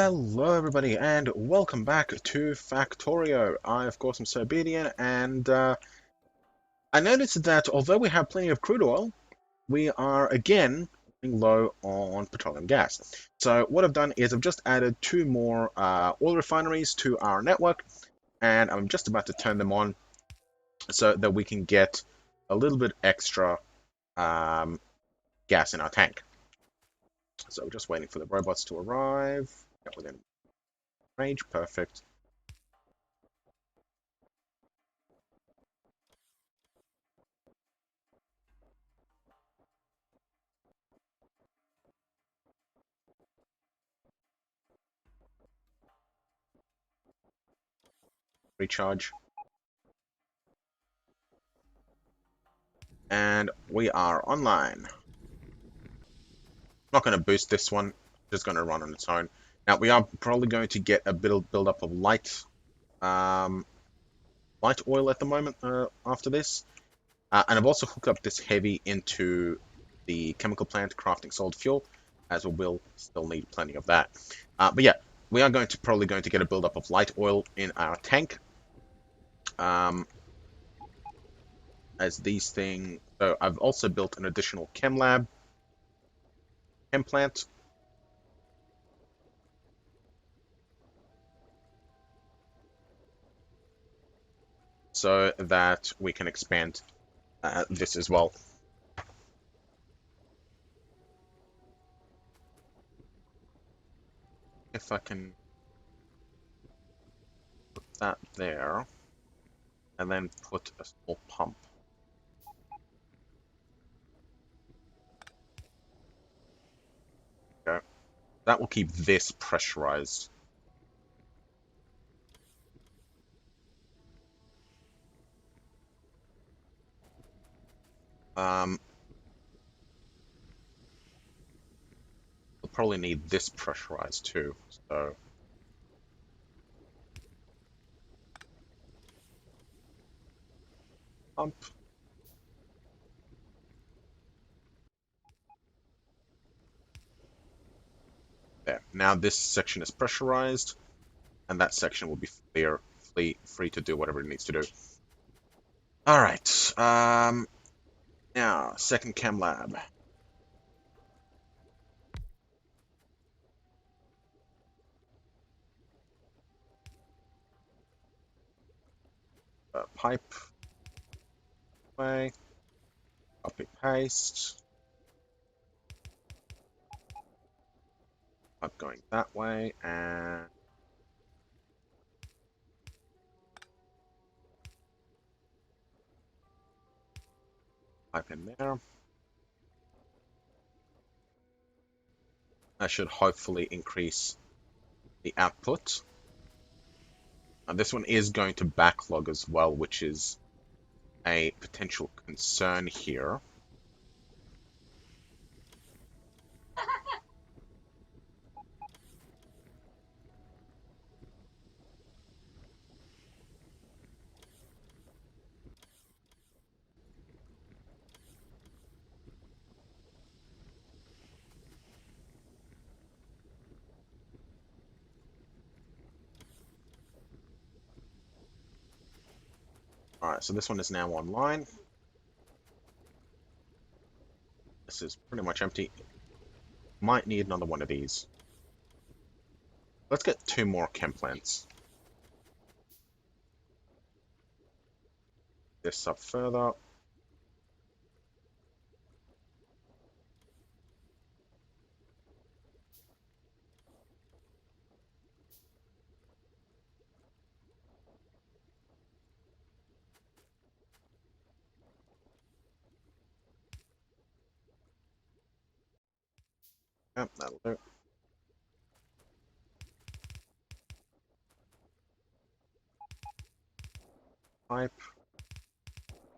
Hello everybody and welcome back to Factorio. I of course am Serbian and I noticed that although we have plenty of crude oil, we are again running low on petroleum gas. So what I've done is I've just added two more oil refineries to our network, and I'm just about to turn them on so that we can get a little bit extra um, gas in our tank. So we're just waiting for the robots to arrive. Got within range, perfect. Recharge. And we are online. Not going to boost this one, just going to run on its own. Now we are probably going to get a bit of build up of um, light oil at the moment after this, and I've also hooked up this heavy into the chemical plant crafting solid fuel, as we will still need plenty of that. But yeah, we are probably going to get a build up of light oil in our tank, um, as these things. So I've also built an additional chem plant. So that we can expand this as well. If I can put that there, and then put a small pump. Okay. That will keep this pressurized. Um, we'll probably need this pressurized too. So pump. There. Now this section is pressurized, and that section will be free to do whatever it needs to do. All right. Now second chem lab. Pipe way. Copy paste. Pipe going that way, and pipe in there. That should hopefully increase the output. Now this one is going to backlog as well, which is a potential concern here. Alright, so this one is now online. This is pretty much empty. Might need another one of these. Let's get two more chem plants. This up further. Yep, that'll do. Pipe.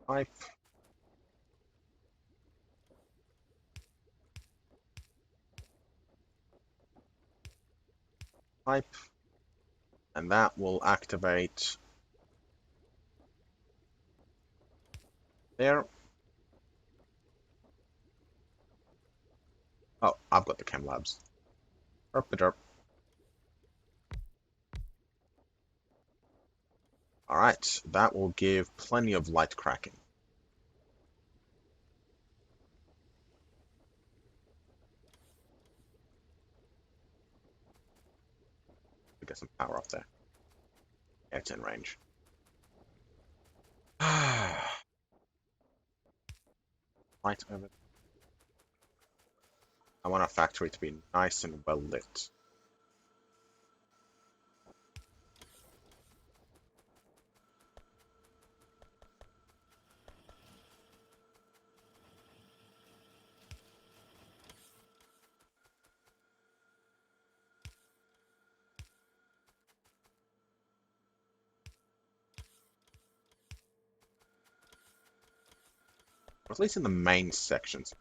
Pipe. Pipe. And that will activate there. Oh, I've got the chem labs. Derp. Alright, that will give plenty of light cracking. We get some power up there. Yeah, it's in range. Right over. I want our factory to be nice and well lit. Or at least in the main sections,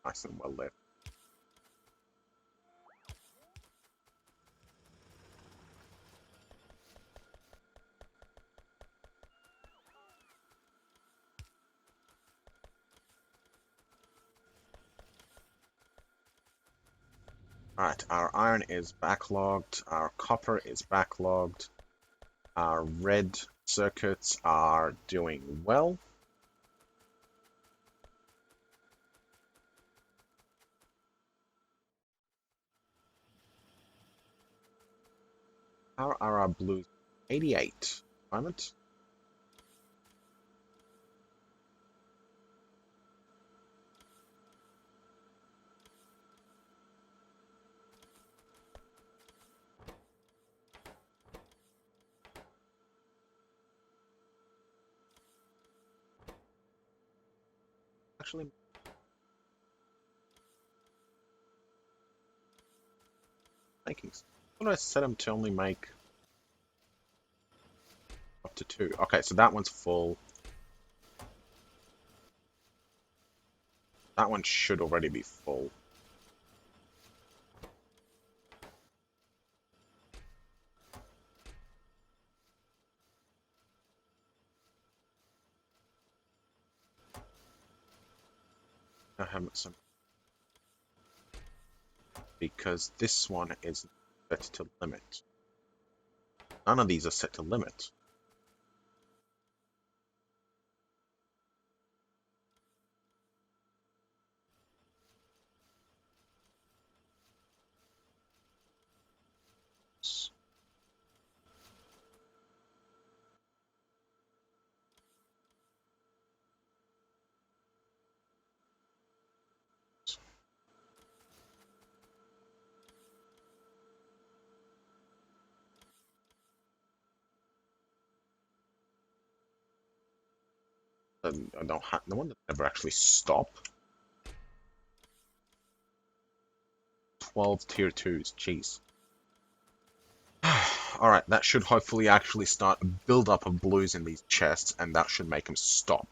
nice and well lit. Alright, our iron is backlogged, our copper is backlogged, our red circuits are doing well. How are our blues? 88 moment. Actually, making. What did I set them to only make up to 2? Okay, so that one's full. That one should already be full. I have some because this one is set to limit. None of these are set to limit. I don't have the one that never actually stop. 12 tier 2s, jeez. Alright, that should hopefully actually start a build up of blues in these chests, and that should make them stop.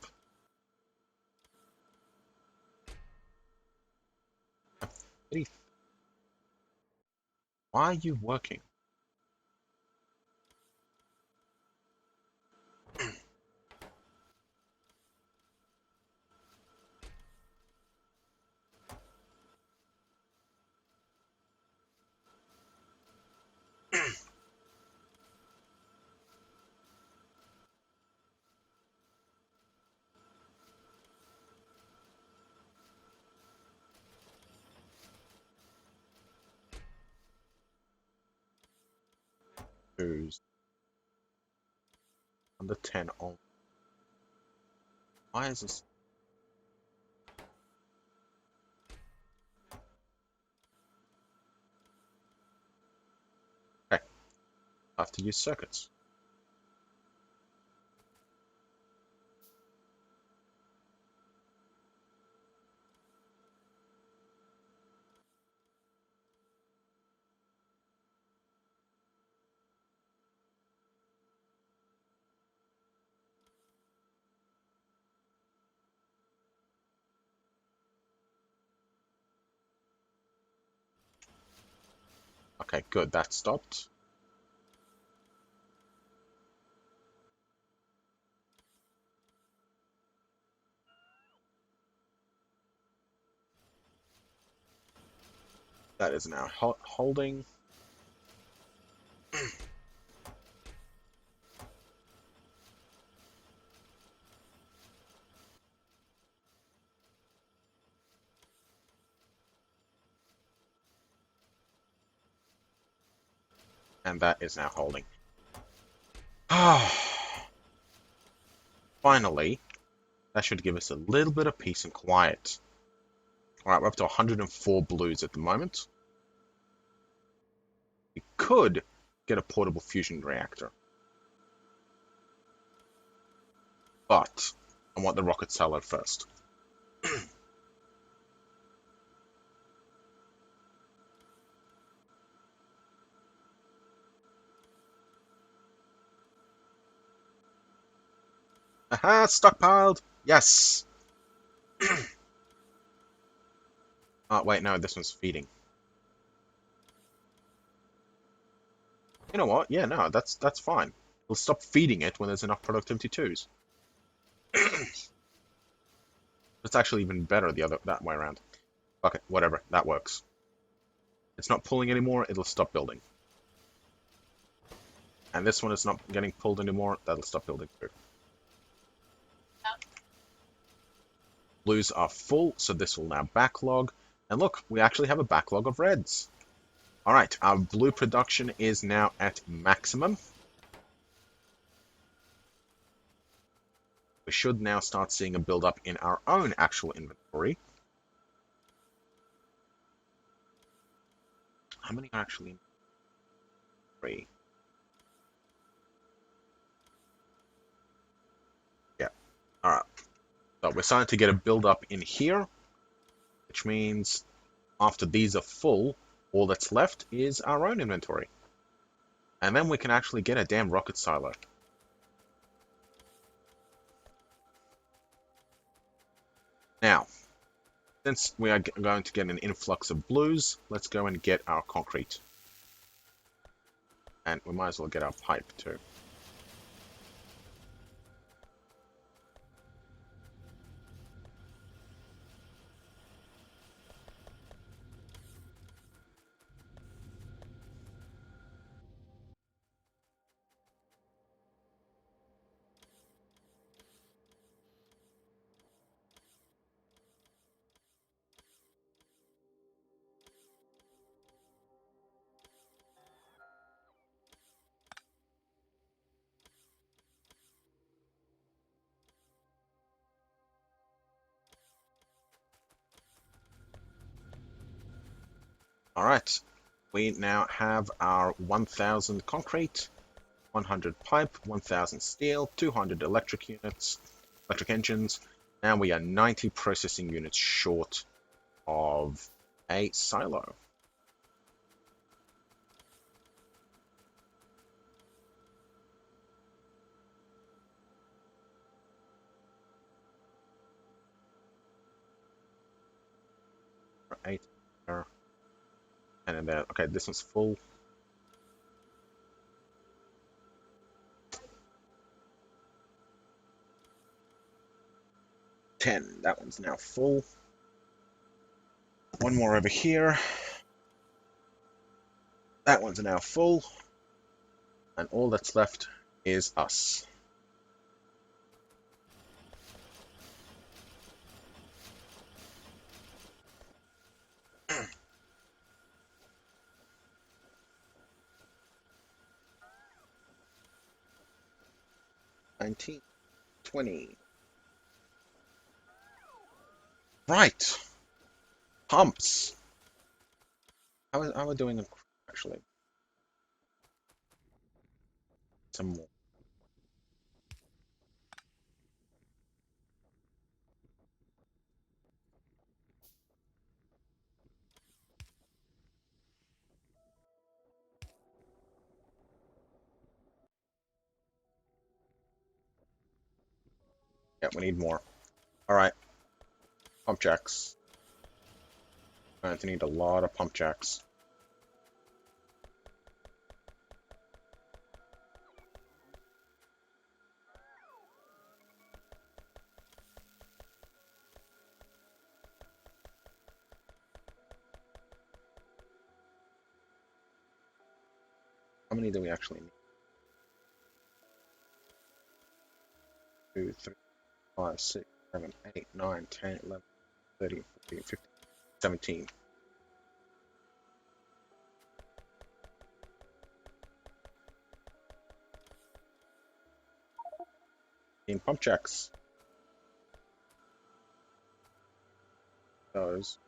Why are you working? Who's under 10 on? Why is this? Okay, I have to use circuits. Okay, good, that stopped. That is now holding. And that is now holding. Ah, finally, that should give us a little bit of peace and quiet. Alright, we're up to 104 blues at the moment. We could get a portable fusion reactor. But I want the rocket silo first. Aha, stockpiled! Yes! Oh, wait, no, this one's feeding. You know what? Yeah, no, that's fine. We'll stop feeding it when there's enough productivity twos. It's actually even better that way around. Okay, whatever, that works. It's not pulling anymore, it'll stop building. And this one is not getting pulled anymore, that'll stop building too. Blues are full, so this will now backlog. And look, we actually have a backlog of reds. Alright, our blue production is now at maximum. We should now start seeing a build-up in our own actual inventory. How many are actually in? 3. Yeah, alright. So we're starting to get a build-up in here, which means after these are full, all that's left is our own inventory. And then we can actually get a damn rocket silo. Now, since we are going to get an influx of blues, let's go and get our concrete. And we might as well get our pipe too. Alright, we now have our 1000 concrete, 100 pipe, 1000 steel, 200 electric units, electric engines. Now we are 90 processing units short of a silo. Eight there. And then there. Okay, this one's full. Ten. That one's now full. One more over here. That one's now full. And all that's left is us. $19, $20. Right. Pumps. How are we doing actually? Some more. Yeah, we need more. Alright. Pump jacks. Going to need a lot of pump jacks. How many do we actually need? 2, 3, 5, 6, 7, 8, 9, 10, 11, 13, 14, 15, 17. In pump checks. Those.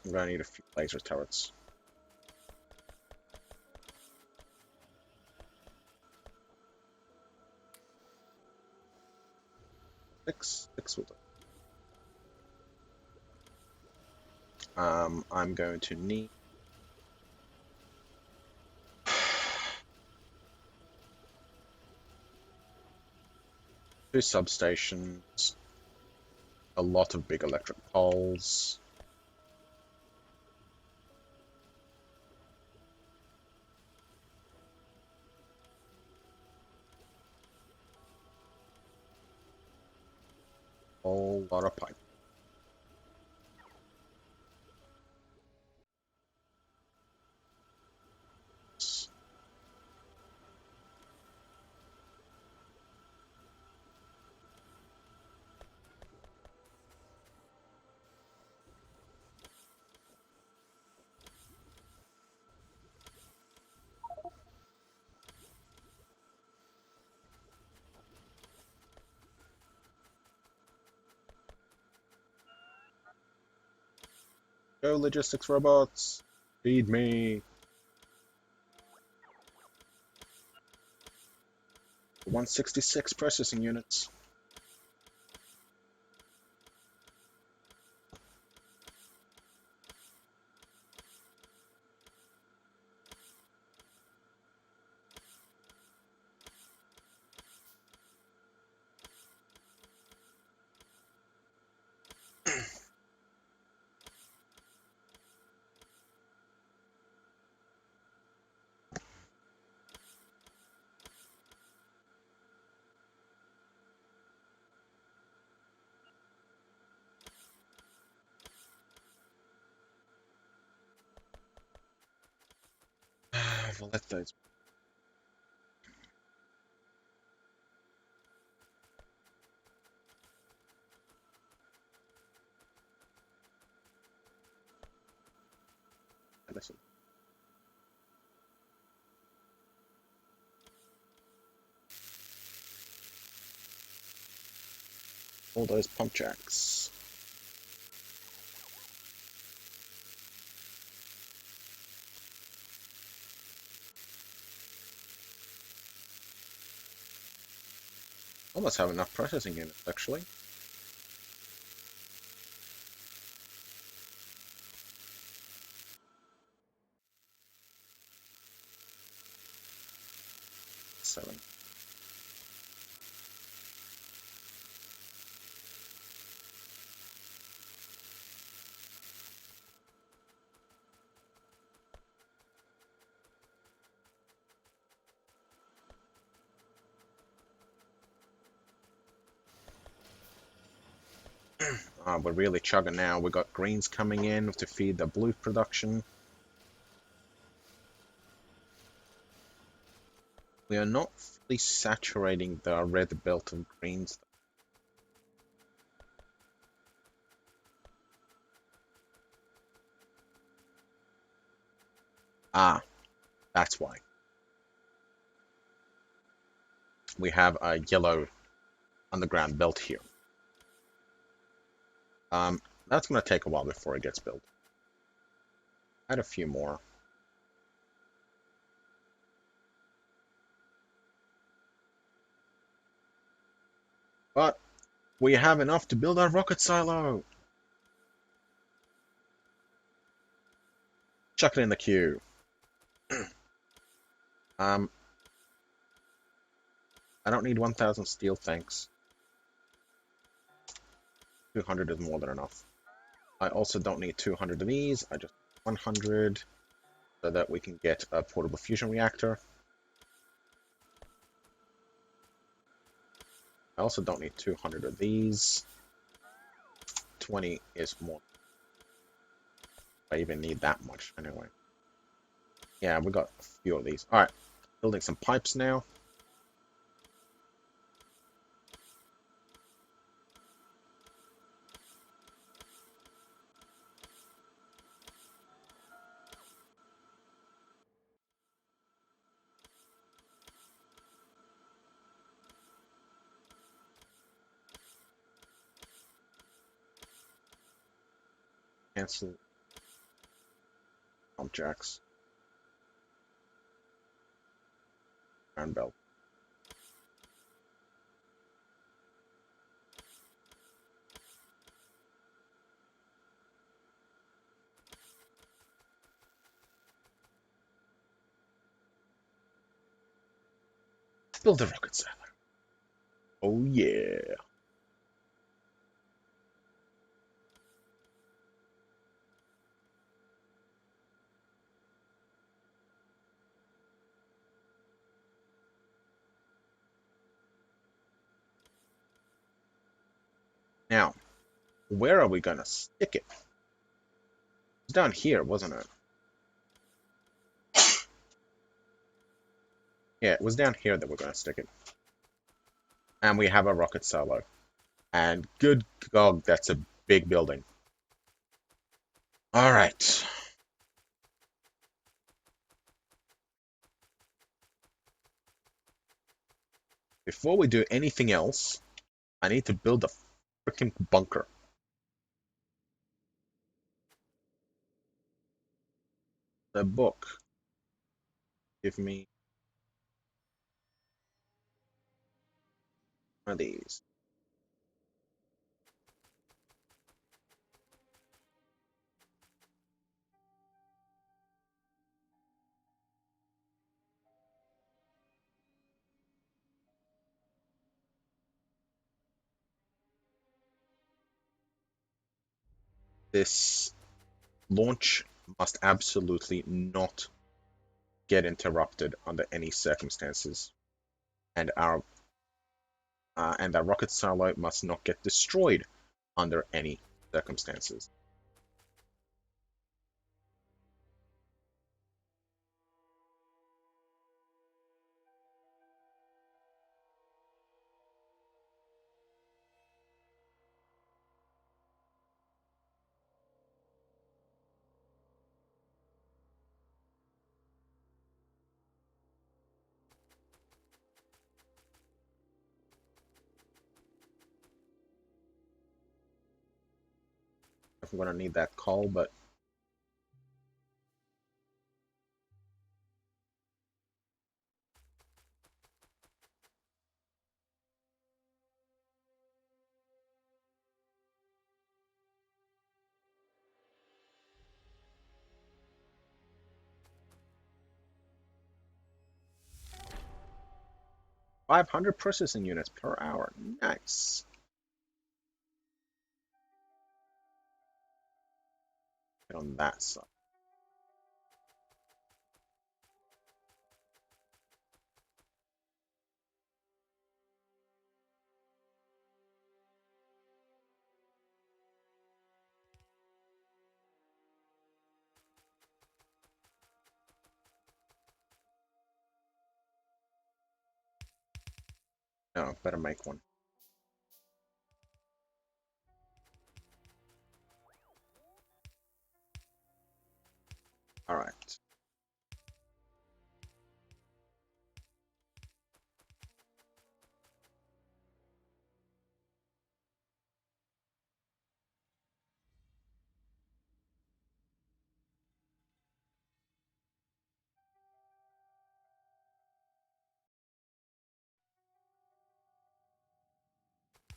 I'm gonna need a few laser turrets. Six will do. I'm going to need two substations, a lot of big electric poles. Whole lot of pipe. Go logistics robots, feed me. 166 processing units. We'll let those. Listen. All those pump jacks. Almost have enough processing units, actually. Seven. We're really chugging now. We got greens coming in to feed the blue production. We are not fully saturating the red belt of greens. Ah, that's why. We have a yellow underground belt here. That's going to take a while before it gets built. Add a few more. But we have enough to build our rocket silo. Chuck it in the queue. I don't need 1,000 steel, thanks. 200 is more than enough. I also don't need 200 of these. I just need 100 so that we can get a portable fusion reactor. I also don't need 200 of these. 20 is more. I even need that much anyway. Yeah, we got a few of these. All right, building some pipes now. Cancel objects. Iron belt. Let's build a rocket silo. Oh yeah. Now, where are we gonna stick it? It's down here, wasn't it? Yeah, it was down here that we're gonna stick it. And we have a rocket silo. And good God, that's a big building. All right. Before we do anything else, I need to build a freaking bunker. The book. Give me one of these. This launch must absolutely not get interrupted under any circumstances, and our rocket silo must not get destroyed under any circumstances. I'm gonna need that coal, but 500 processing units per hour. Nice. Get on that side. No, better make one. All right.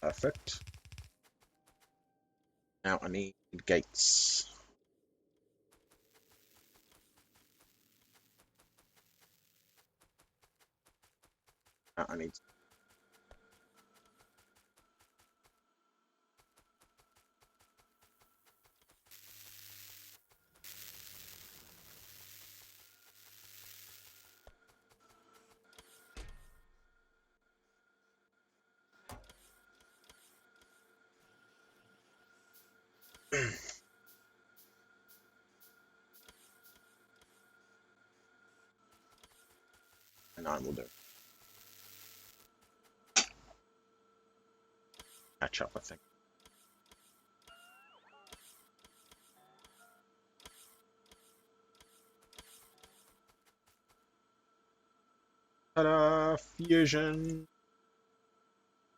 Perfect. Now I need gates. Now I need. 9 will do. Catch up, I think. Ta-da! Fusion!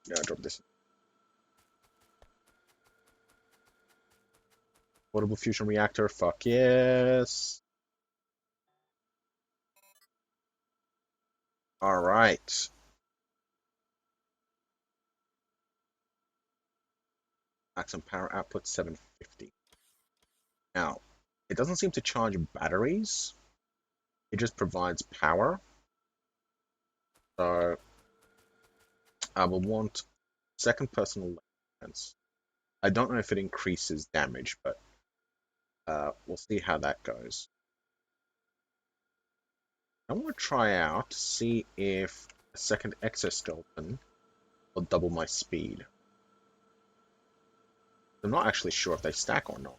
Yeah, drop this. Portable fusion reactor, fuck yes! Alright. Maximum power output 750. Now, it doesn't seem to charge batteries. It just provides power. So, I will want second personal defense. I don't know if it increases damage, but we'll see how that goes. I want to try out to see if a second exoskeleton will double my speed. I'm not actually sure if they stack or not.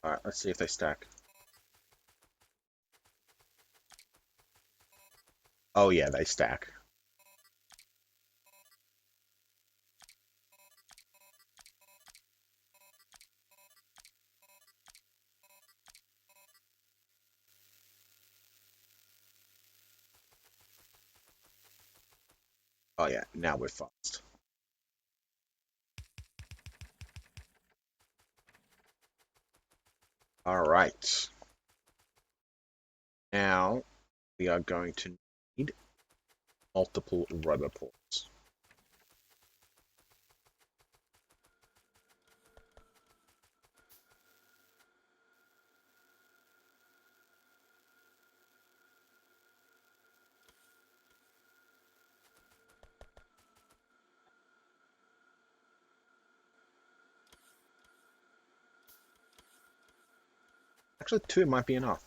Alright, let's see if they stack. Oh yeah, they stack. Oh yeah, now we're fast. Alright. Now we are going to need multiple roboports. Actually, 2 might be enough.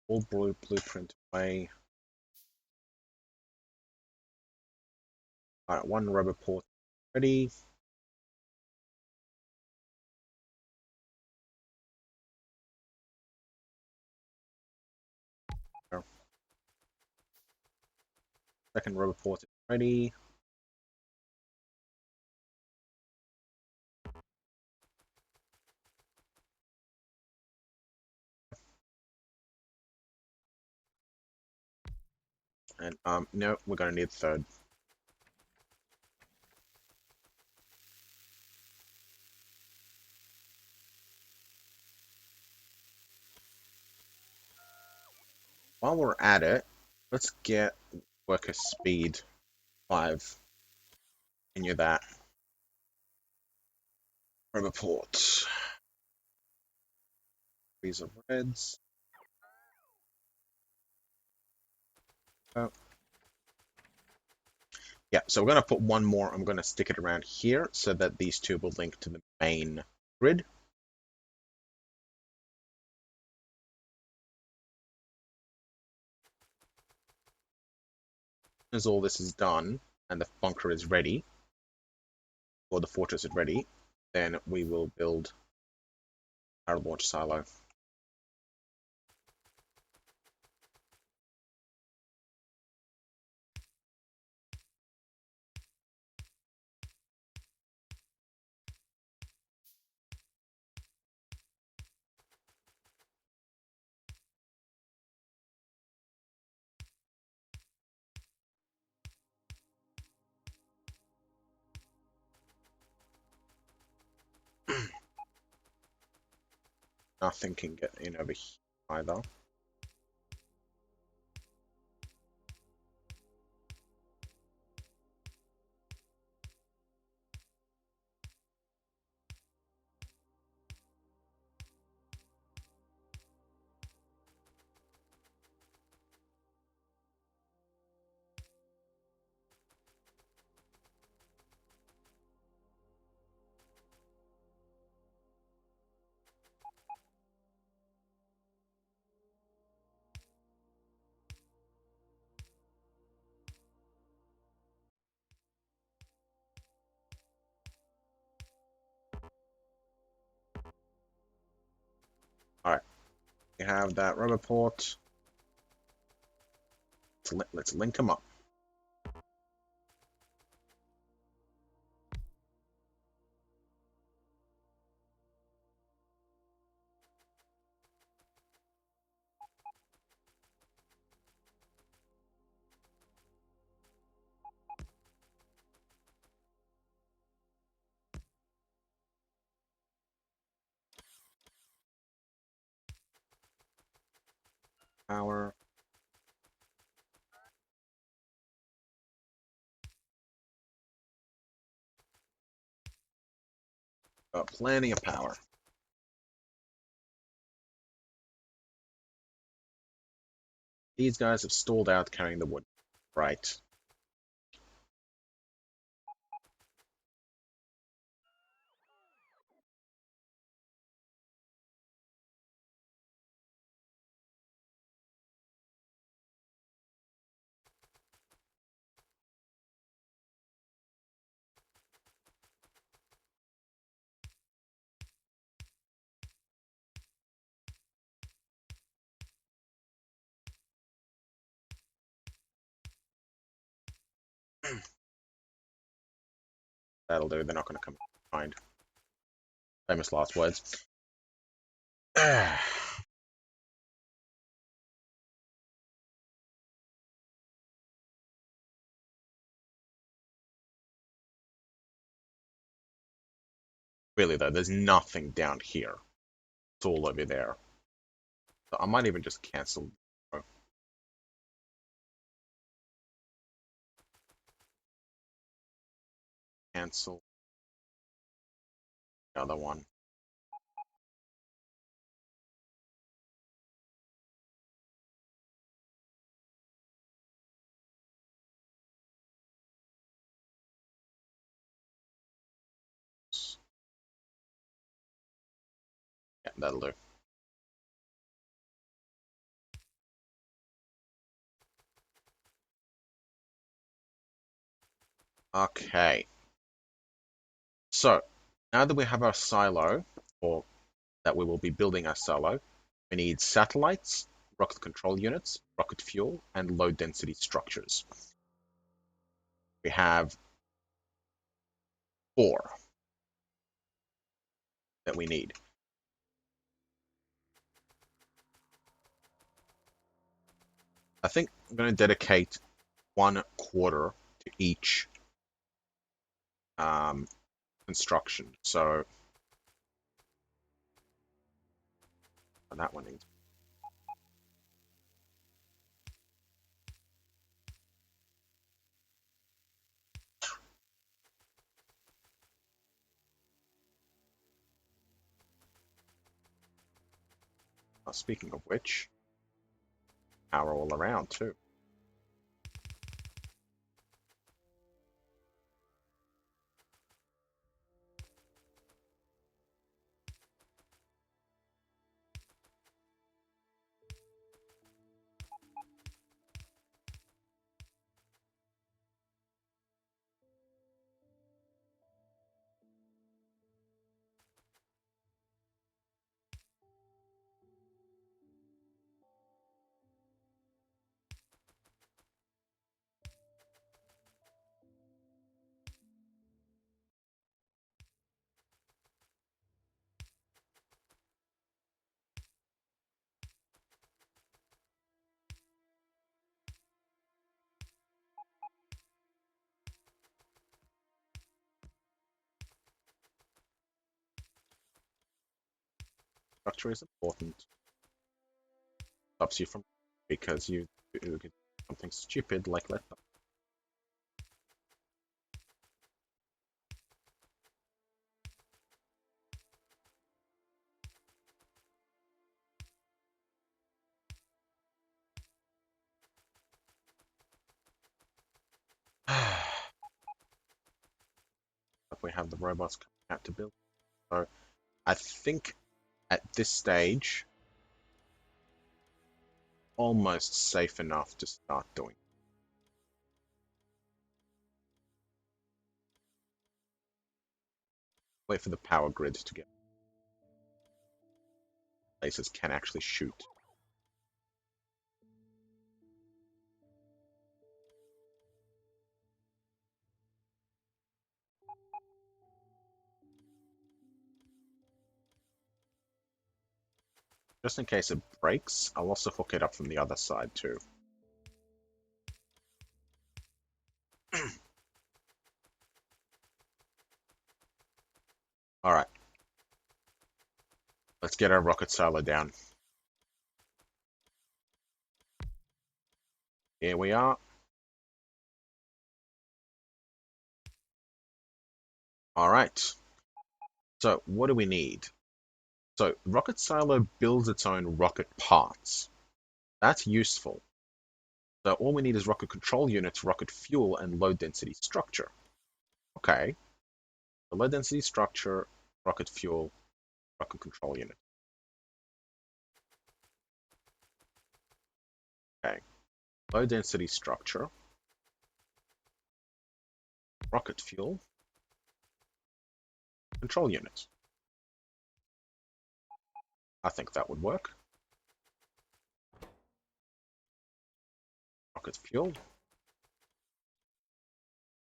All blueprint away. Alright, 1 roboport ready. Second roboport ready. And no, we're gonna need third. While we're at it, let's get worker speed 5. Continue that. Roboport. These are reds. Oh. Yeah, so we're going to put 1 more. I'm going to stick it around here so that these 2 will link to the main grid. As all this is done and the bunker is ready, or the fortress is ready, then we will build our launch silo. Nothing can get in over here either. We have that rubber port. Let's link them up. Power. Got plenty of power. These guys have stalled out carrying the wood. Right. That'll do. They're not going to come behind. Famous last words. Really, though, there's nothing down here. It's all over there. So I might even just cancel. Cancel the other one. Yeah, that'll do. Okay. So, now that we have our silo, or that we will be building our silo, we need satellites, rocket control units, rocket fuel, and low density structures. We have 4 that we need. I think I'm going to dedicate 1/4 to each construction. So that one needs. Speaking of which, power all around too. Structure is important. Stops you from because you do something stupid like let them. But we have the robots coming out to build. So I think at this stage, almost safe enough to start doing. Wait for the power grid to get places can actually shoot. Just in case it breaks, I'll also hook it up from the other side too. Alright, let's get our rocket silo down. Here we are. Alright, so what do we need? So, rocket silo builds its own rocket parts. That's useful. So all we need is rocket control units, rocket fuel, and low density structure. Okay, the low density structure, rocket fuel, rocket control unit. Okay, low density structure, rocket fuel, control unit. I think that would work. Rocket fuel.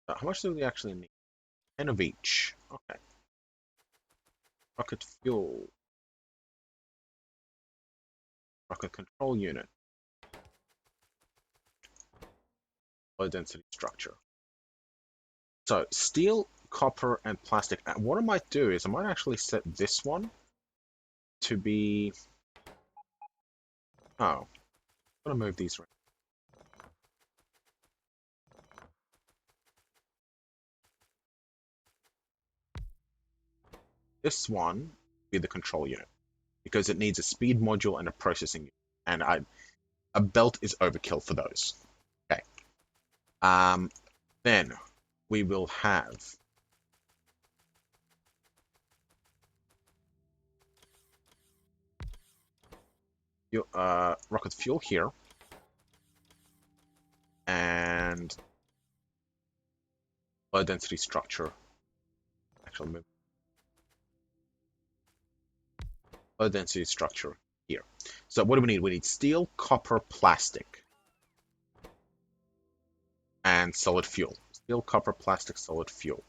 So how much do we actually need? 10 of each. Okay. Rocket fuel. Rocket control unit. Low density structure. So steel, copper, and plastic. What I might do is I might actually set this one to be... Oh, I'm gonna move these around. This one be the control unit because it needs a speed module and a processing unit, and a belt is overkill for those. Okay. Then we will have rocket fuel here, and low density structure. Actually, move low density structure here. So what do we need? We need steel, copper, plastic, and solid fuel. Steel, copper, plastic, solid fuel.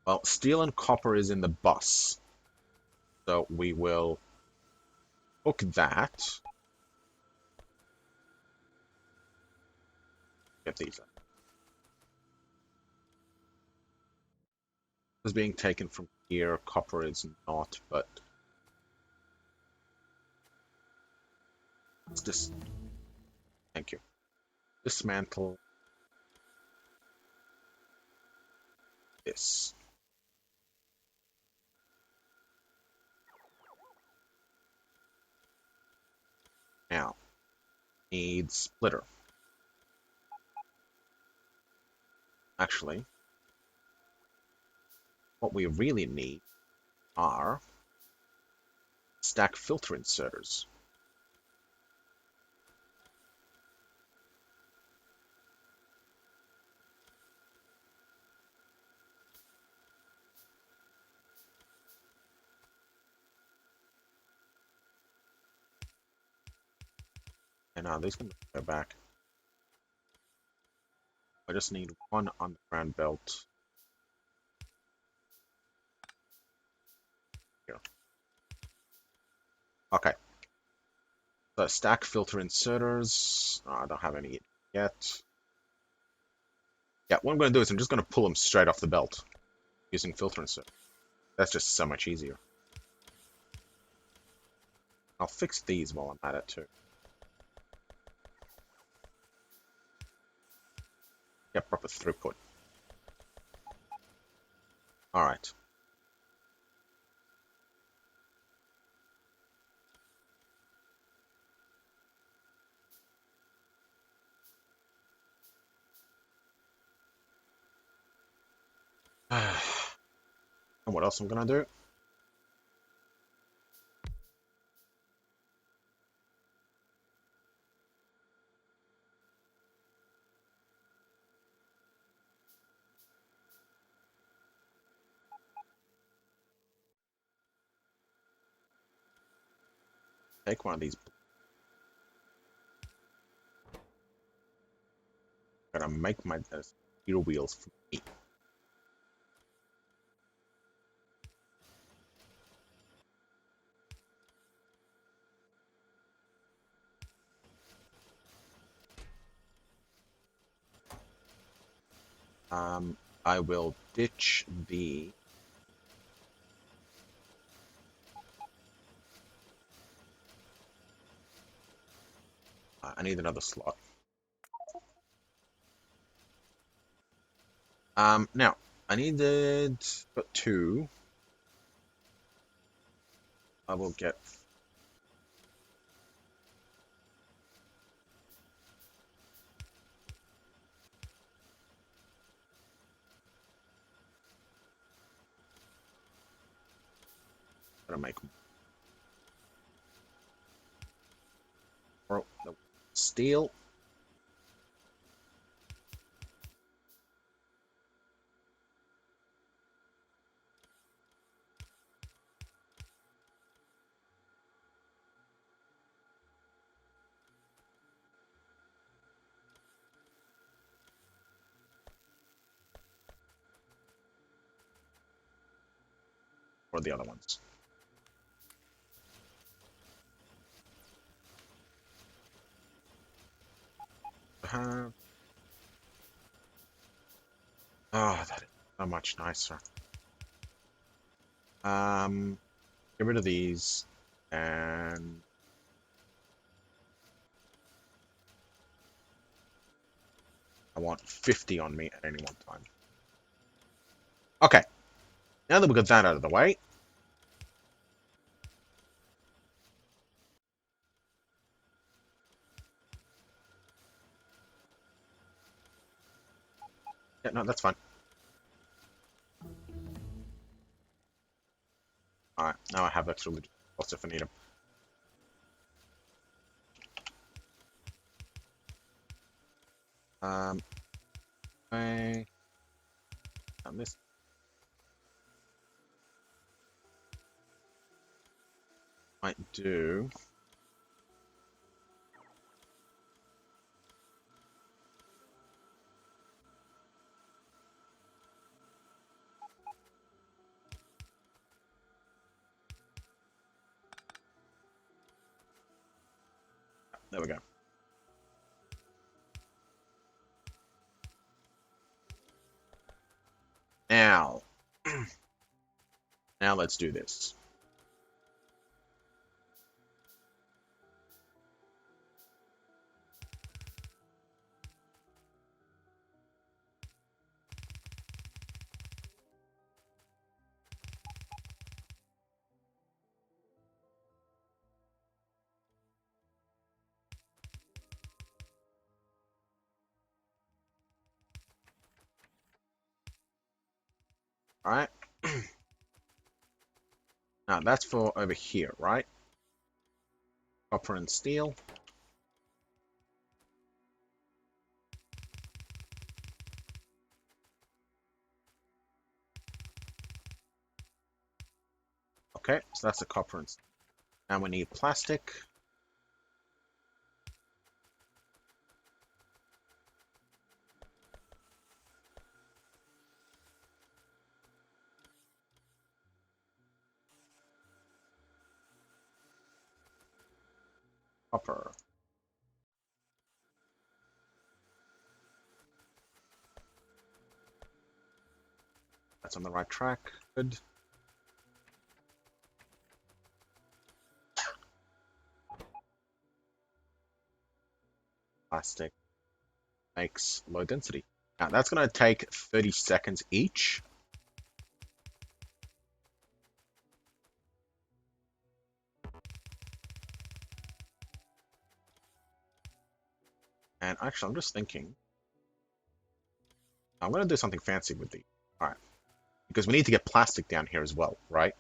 Well, steel and copper is in the bus, so we will hook that. Get these up. Is being taken from here. Copper is not, but let's just thank you. Dismantle this. Now, need splitter. Actually, what we really need are stack filter inserters. And now these can go back. I just need one underground belt here. Okay. So stack filter inserters. I don't have any yet. Yeah, what I'm going to do is I'm just going to pull them straight off the belt using filter insert. That's just so much easier. I'll fix these while I'm at it too. Yeah, proper throughput. Alright. And what else I'm gonna do? Take one of these. Gotta make my gear wheels for me. I will ditch the... I need another slot. Now, I needed but two. I will get... Gonna make more steel. Or the other ones. Oh, that is so much nicer. Get rid of these, and I want 50 on me at any one time. Okay, now that we got that out of the way, yeah, no, that's fine. Alright, now I have extra lots if I need them. I this might do. There we go. Now, now let's do this. Alright. Now that's for over here, right? Copper and steel. Okay, so that's the copper and steel. Now we need plastic. Copper. That's on the right track. Good. Plastic makes low density. Now that's going to take 30 seconds each. And actually, I'm just thinking, I'm going to do something fancy with these. All right, because we need to get plastic down here as well, right?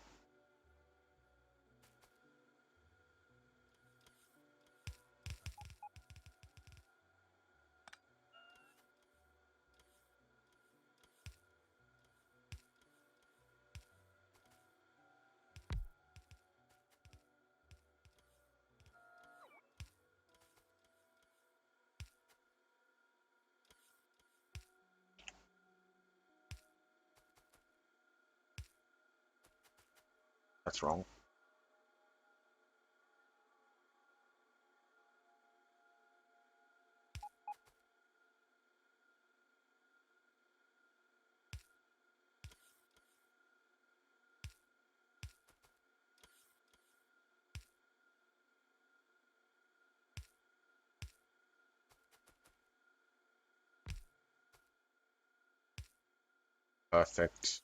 That's wrong. Perfect.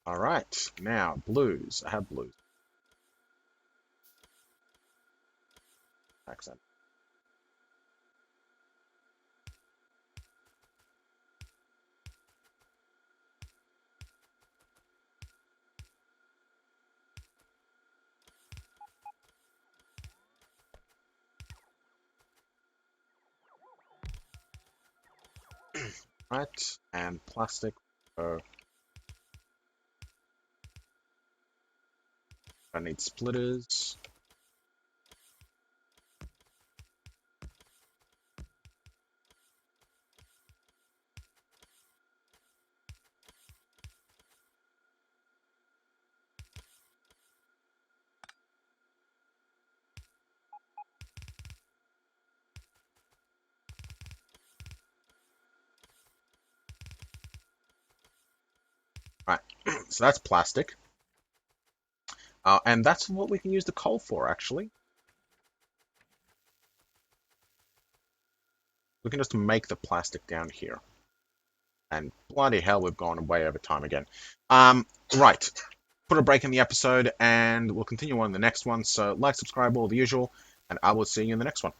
All right. Now, blues. I have blues. Accent. Right. And plastic. So I need splitters. Right. So that's plastic. And that's what we can use the coal for, actually. We can just make the plastic down here. And bloody hell, we've gone way over time again. Right. Put a break in the episode, and we'll continue on the next one. So like, subscribe, all the usual, and I will see you in the next one.